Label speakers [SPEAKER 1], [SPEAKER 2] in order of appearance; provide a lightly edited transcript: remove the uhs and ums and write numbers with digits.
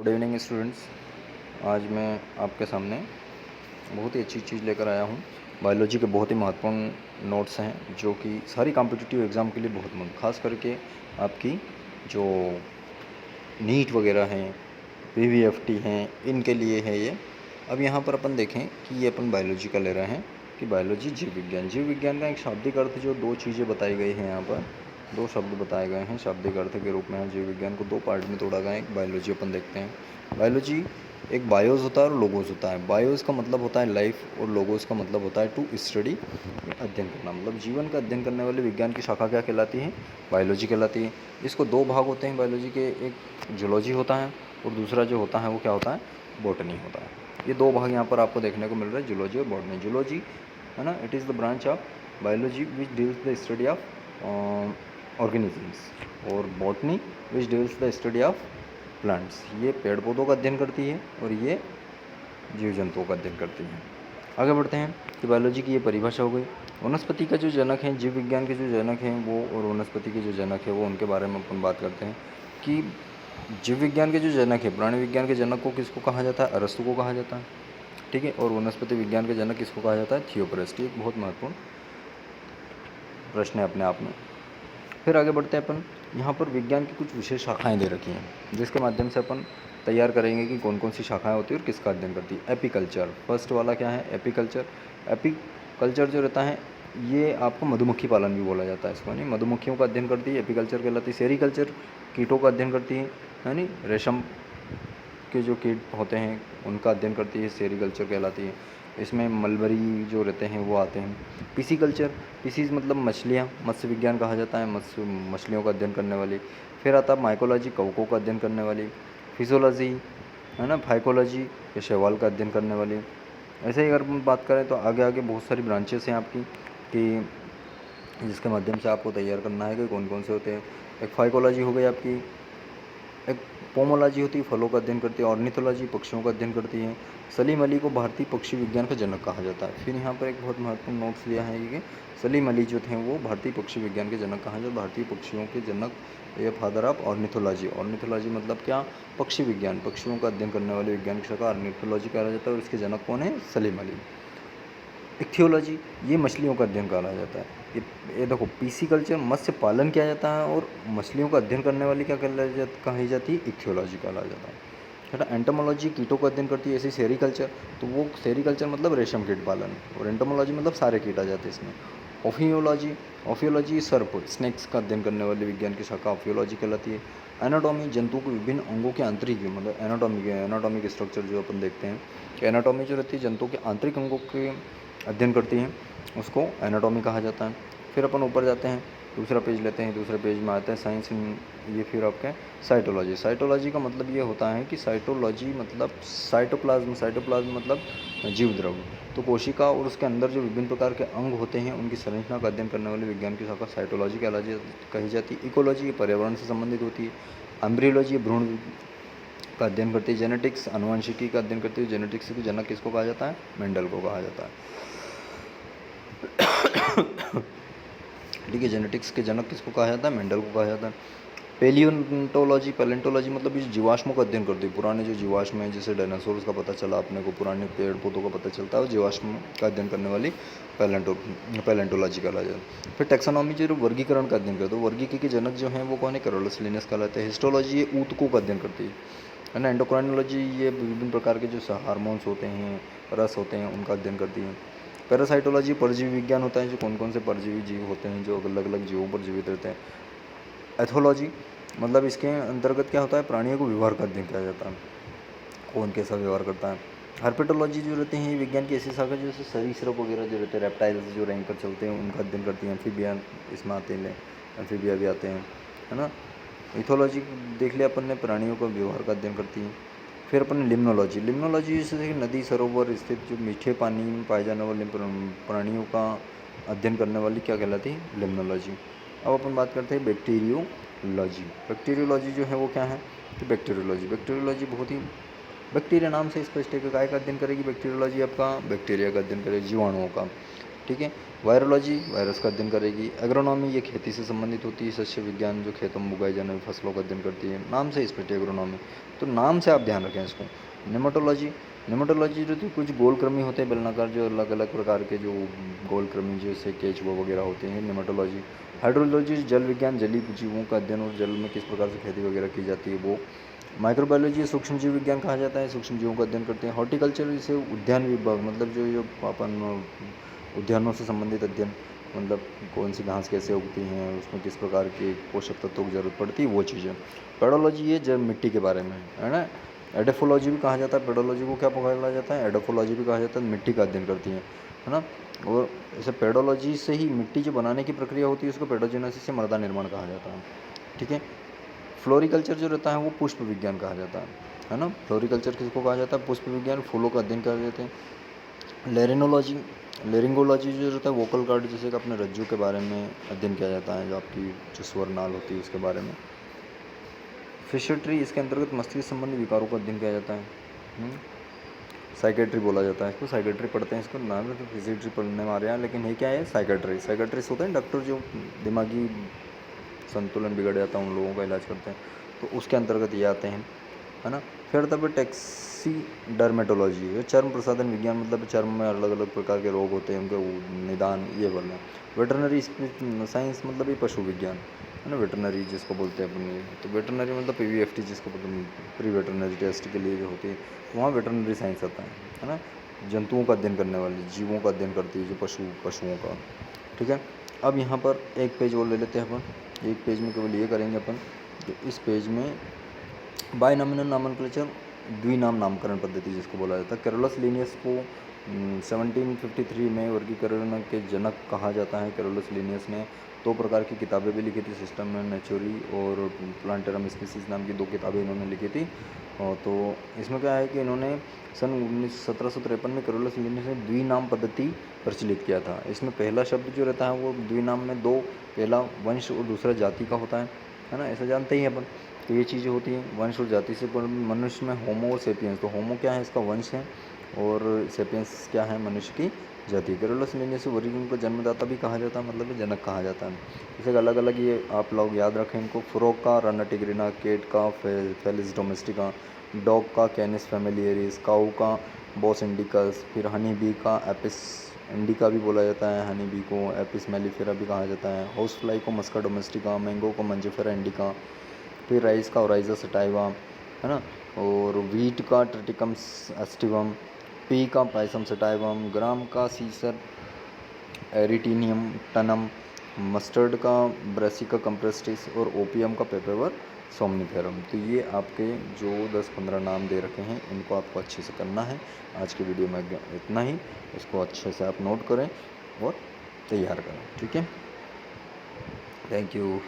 [SPEAKER 1] Good evening students. आज मैं आपके सामने बहुत ही अच्छी चीज़ लेकर आया हूँ। बायोलॉजी के बहुत ही महत्वपूर्ण नोट्स हैं जो कि सारी कॉम्पिटिटिव एग्ज़ाम के लिए बहुत महत्व, खास करके आपकी जो नीट वगैरह हैं, पीवीएफटी हैं, इनके लिए है ये। अब यहाँ पर अपन देखें कि ये अपन बायोलॉजी का ले रहे हैं कि बायोलॉजी जीव विज्ञान। जीव विज्ञान का एक शाब्दिक अर्थ जो दो चीज़ें बताई गई हैं, यहाँ पर दो शब्द बताए गए हैं शाब्दिक अर्थ के रूप में। जीव विज्ञान को दो पार्ट में तोड़ा गया है। एक बायोलॉजी अपन देखते हैं। बायोलॉजी एक बायोस होता है और लोगोस होता है। बायोस का मतलब होता है लाइफ और लोगोस का मतलब होता है टू स्टडी, अध्ययन करना। मतलब जीवन का अध्ययन करने वाले विज्ञान की शाखा क्या कहलाती है? बायोलॉजी कहलाती है। इसको दो भाग होते हैं बायोलॉजी के, एक जूलॉजी होता है और दूसरा जो होता है वो क्या होता है? बॉटनी होता है। ये दो भाग यहाँ पर आपको देखने को मिल रहा है, जूलॉजी और बॉटनी। जूलॉजी है ना, it is the branch of biology which deals the study of organisms, और botany which deals the study of plants. ये पेड़ पौधों का अध्ययन करती है और ये जीव जंतुओं का अध्ययन करती है। आगे बढ़ते हैं कि बायोलॉजी की ये परिभाषा हो गई। वनस्पति का जो जनक है, जीव विज्ञान के जो जनक हैं वो, और वनस्पति के जो जनक है वो, उनके बारे में अपन बात करते हैं कि जीव विज्ञान के जो जनक है, प्राणी विज्ञान के जनक को किसको कहा जाता है? अरस्तु को कहा जाता है, ठीक है। और वनस्पति विज्ञान के जनक किसको कहा जाता है? थियोफ्रस्ट। एक बहुत महत्वपूर्ण प्रश्न है अपने आप में। फिर आगे बढ़ते हैं अपन, यहाँ पर विज्ञान की कुछ विशेष शाखाएं दे रखी हैं जिसके माध्यम से अपन तैयार करेंगे कि कौन कौन सी शाखाएं होती है और किसका अध्ययन करती है। एपीकल्चर, फर्स्ट वाला क्या है? एपीकल्चर। एपीकल्चर जो रहता है ये आपको मधुमक्खी पालन भी बोला जाता है इसको, नहीं, मधुमक्खियों का अध्ययन करती है, एपीकल्चर कहलाती है। सेरीकल्चर, कीटों का अध्ययन करती है, नहीं, रेशम के जो कीट होते हैं उनका अध्ययन करती है, सेरीकल्चर कहलाती है। इसमें मलबरी जो रहते हैं वो आते हैं। पिसीकल्चर, पिसीज मतलब मछलियाँ, मत्स्य विज्ञान कहा जाता है, मछलियों का अध्ययन करने वाली। फिर आता है माइकोलॉजी, कवकों का अध्ययन करने वाली। फिजियोलॉजी है ना, फाइकोलॉजी, ये शैवाल का अध्ययन करने वाली। ऐसे ही अगर हम बात करें तो आगे आगे बहुत सारी ब्रांचेस हैं आपकी कि जिसके माध्यम से आपको तैयार करना है कि कौन कौन से होते हैं। एक फाइकोलॉजी हो गई आपकी, एक पोमोलॉजी होती है, फलों का अध्ययन करती है। ऑर्निथोलॉजी, पक्षियों का अध्ययन करती है। सलीम अली को भारतीय पक्षी विज्ञान का जनक कहा जाता है। फिर यहाँ पर एक बहुत महत्वपूर्ण नोट्स लिया है कि सलीम अली जो थे वो भारतीय पक्षी विज्ञान के जनक कहा जाता है। भारतीय पक्षियों के जनक, ये फादर ऑफ ऑर्निथोलॉजी। ऑर्निथोलॉजी मतलब क्या? पक्षी विज्ञान, पक्षियों का अध्ययन करने वाले विज्ञान की शाखा ऑर्निथोलॉजी कहा जाता है और इसके जनक कौन है? सलीम अली। इक्थियोलॉजी, ये मछलियों का अध्ययन कहा जाता है। ये देखो, पीसीकल्चर मत्स्य पालन किया जाता है और मछलियों का अध्ययन करने वाली क्या कही जाती है? इक्थियोलॉजी कहा जाता है। है ना। एंटोमोलॉजी कीटों का अध्ययन करती है। ऐसे सेरीकल्चर, तो वो सेरीकल्चर मतलब रेशम कीट पालन, और एंटोमोलॉजी मतलब सारे कीट आ जाते हैं इसमें। ओफियोलॉजी, ओफियोलॉजी सर्प, स्नेक्स का अध्ययन करने वाले विज्ञान की शाखा ओफियोलॉजी कहलाती है। एनाटॉमी, जंतु के विभिन्न अंगों के आंतरिक, मतलब एनाटॉमिक स्ट्रक्चर जो अपन देखते हैं, एनाटॉमी जो रहती है जंतु के आंतरिक अंगों के अध्ययन करती हैं, उसको एनाटॉमी कहा जाता है। फिर अपन ऊपर जाते हैं, दूसरा पेज लेते हैं, दूसरे पेज में आते हैं साइंस इन, ये फिर आपके साइटोलॉजी। साइटोलॉजी का मतलब ये होता है कि साइटोलॉजी मतलब साइटोप्लाज्म, साइटोप्लाज्म मतलब जीव द्रव, तो कोशिका और उसके अंदर जो विभिन्न प्रकार के अंग होते हैं उनकी संरचना का अध्ययन करने वाले विज्ञान की शाखा साइटोलॉजी कही जाती है। इकोलॉजी, ये पर्यावरण से संबंधित होती है। एम्ब्रियोलॉजी, भ्रूण का अध्ययन करती है। जेनेटिक्स, आनुवंशिकी का अध्ययन करती है। जेनेटिक्स के जनक किसको कहा जाता है? मेंडल को कहा जाता है। ठीक है, जेनेटिक्स के जनक किसको कहा जाता है? मेंडल को कहा जाता है। पेलियोंटोलॉजी, पैलेंटोलॉजी मतलब इस जीवाश्मों का अध्ययन करती है। पुराने जो जीवाश्म हैं, जैसे डायनासोर्स का पता चला अपने को, पुराने पेड़ पौधों का पता चलता है, और जीवाश्म का अध्ययन करने वाली पैलेंटोलॉजी कहलाया जाता है। फिर टैक्सोनॉमी जो वर्गीकरण का अध्ययन करते हैं, वर्गीकी के जनक जो हैं वो कौन है? कैरोलस लिनस कहलाते हैं। हिस्टोलॉजी, ये ऊतकों का अध्ययन करती है ना। एंडोक्राइनोलॉजी, ये विभिन्न प्रकार के जो हार्मोन्स होते हैं, रस होते हैं, उनका अध्ययन करती है। पैरासाइटोलॉजी, परजीवी विज्ञान होता है, जो कौन कौन से परजीवी जीव होते हैं जो अलग अलग जीवों पर जीवित रहते हैं। एथोलॉजी मतलब इसके अंतर्गत क्या होता है? प्राणियों को व्यवहार का अध्ययन किया जाता है, कौन कैसा व्यवहार करता है। हर्पेटोलॉजी जो रहते हैं ये विज्ञान की ऐसी शाखा जैसे सरीसृप वगैरह जो रहते हैं, रेप्टाइल्स जो रैंक पर चलते हैं, उनका अध्ययन करती है। एम्फीबियन इसमें आते हैं, एम्फीबिया भी आते हैं, है ना। इथोलॉजी देख लिया अपन ने, प्राणियों का व्यवहार का अध्ययन करती है। फिर अपन लिम्नोलॉजी, लिम्नोलॉजी जैसे नदी सरोवर स्थित जो मीठे पानी में पाए जाने वाले प्राणियों का अध्ययन करने वाली क्या कहलाती है? लिम्नोलॉजी। अब अपन बात करते हैं बैक्टीरियोलॉजी। बैक्टीरियोलॉजी जो है वो क्या है? तो बैक्टीरियोलॉजी बहुत ही, बैक्टीरिया नाम से स्पष्ट है कि काय का अध्ययन करेगी बैक्टीरियोलॉजी? आपका बैक्टीरिया का अध्ययन करेगी, जीवाणुओं का। ठीक है। वायरोलॉजी वायरस का अध्ययन करेगी। एग्रोनॉमी ये खेती से संबंधित होती है, शस्य विज्ञान जो खेतों में उगाई जाने वाली फसलों का अध्ययन करती है, नाम से स्पेशलिटी एग्रोनॉमी, तो नाम से आप ध्यान रखें इसको। नेमाटोलॉजी, नेमाटोलॉजी जो थी कुछ गोलकृमि होते हैं बेलनाकार, जो अलग अलग प्रकार के जो गोलकृमि जैसे केचुआ वगैरह होते हैं, नेमाटोलॉजी। हाइड्रोलॉजी जल विज्ञान, जलीय जीवों का अध्ययन और जल में किस प्रकार से खेती वगैरह की जाती है वो। माइक्रोबायोलॉजी सूक्ष्म जीव विज्ञान कहा जाता है, सूक्ष्म जीवों का अध्ययन करते हैं। हॉर्टिकल्चर इसे उद्यान विभाग, मतलब जो जो अपन उद्यानों से संबंधित अध्ययन, मतलब कौन सी घास कैसे उगती हैं, उसमें किस प्रकार के पोषक तत्वों की जरूरत पड़ती है, वो चीज़ें। पेडोलॉजी ये जब मिट्टी के बारे में है ना। एडोफोलॉजी भी कहा जाता है, पेडोलॉजी को क्या पकड़ा जाता है, एडोफोलॉजी भी कहा जाता है, मिट्टी का अध्ययन करती है ना। और ऐसे पेडोलॉजी से ही मिट्टी जो बनाने की प्रक्रिया होती है उसको पेडोजेनेसिस से मृदा निर्माण कहा जाता है, ठीक है। फ्लोरिकल्चर जो रहता है वो पुष्प विज्ञान कहा जाता है ना। फ्लोरिकल्चर किसको कहा जाता है, पुष्प विज्ञान, फूलों का अध्ययन कर जाते हैं। लेरिनोलॉजी, लेरिंगोलॉजी जो रहता है वोकल कार्ड, जैसे कि अपने रज्जू के बारे में अध्ययन किया जाता है, जो आपकी जो स्वर नाल होती है उसके बारे में। फिशियोट्री, इसके अंतर्गत मस्तिष्क संबंधी विकारों का अध्ययन किया जाता है। साइकेट्री बोला जाता है इसको, साइकेट्री पढ़ते हैं इसको, नाम तो फिजियोट्री पढ़ने में आ रहा है, लेकिन ये क्या है, साइकेट्री। साइकेट्रिस्ट होता है डॉक्टर जो दिमागी संतुलन बिगड़ जाता है उन लोगों का इलाज करते हैं, तो उसके अंतर्गत ये आते हैं, है ना। फिर तब टैक्सी डर्मेटोलॉजी है, चर्म प्रसाधन विज्ञान, मतलब चर्म में अलग अलग प्रकार के रोग होते हैं उनके निदान, ये बोलना। वेटरनरी साइंस मतलब ये पशु विज्ञान है ना, वेटरनरी जिसको बोलते हैं अपन, तो वेटरनरी मतलब PVFT जिसको प्री वेटरनरी टेस्ट के लिए जो होती है, वहाँ वेटरनरी साइंस आता है ना। जंतुओं का अध्ययन करने वाली, जीवों का अध्ययन करती है जो पशुओं का, ठीक है। अब यहाँ पर एक पेज और ले लेते हैं अपन, एक पेज में केवल ये करेंगे अपन, तो इस पेज में बायनॉमिनल नॉमेनक्लेचर, द्विनाम नामकरण पद्धति जिसको बोला जाता है। कैरोलस लिनियस को 1753 में वर्गीकरण के जनक कहा जाता है। कैरोलस लिनियस ने 2 प्रकार की किताबें भी लिखी थी, सिस्टम नेचुरी और प्लांटेरम स्पीसीज नाम की 2 किताबें इन्होंने लिखी थी। और तो इसमें क्या है कि इन्होंने सन 1753 में कैरोलस लिनियस ने द्विनाम पद्धति प्रचलित किया था। इसमें पहला शब्द जो रहता है वो द्विनाम में 2, पहला वंश और दूसरा जाति का होता है ना, ऐसा जानते ही अपन। तो ये चीज़ें होती हैं वंश और जाति से। मनुष्य में होमो और सेपियंस, तो होमो क्या है, इसका वंश है, और सेपियंस क्या है, मनुष्य की जाति। कैरोलस लिनियस वर्गीकरण को जन्मदाता भी कहा जाता है, मतलब जनक कहा जाता है। जैसे अलग अलग ये आप लोग याद रखें इनको, फ्रॉग का रना टिग्रिना, केट का फेलिस डोमेस्टिका, डॉग का कैनिस फैमिलियरिस, काऊ का बोस इंडिकस, फिर हनी बी का एपिस इंडिका भी बोला जाता है, हनी बी को एपिस मेलिफेरा भी कहा जाता है। हाउस फ्लाई को मस्का डोमेस्टिका, मैंगो को मंजिफेरा इंडिका, फिर राइस का ओराइजा सटाइवा है ना, और वीट का ट्रिटिकम एस्टिवम, पी का पाइसम सटाइवम, ग्राम का सीसर एरिटीनियम टनम, मस्टर्ड का ब्रेसिका कंप्रेस्टिस, और ओपियम का पेपेवर सोमनिफेरम। तो ये आपके जो 10-15 नाम दे रखे हैं इनको आपको अच्छे से करना है। आज की वीडियो में इतना ही, इसको अच्छे से आप नोट करें और तैयार करें, ठीक है। Thank you.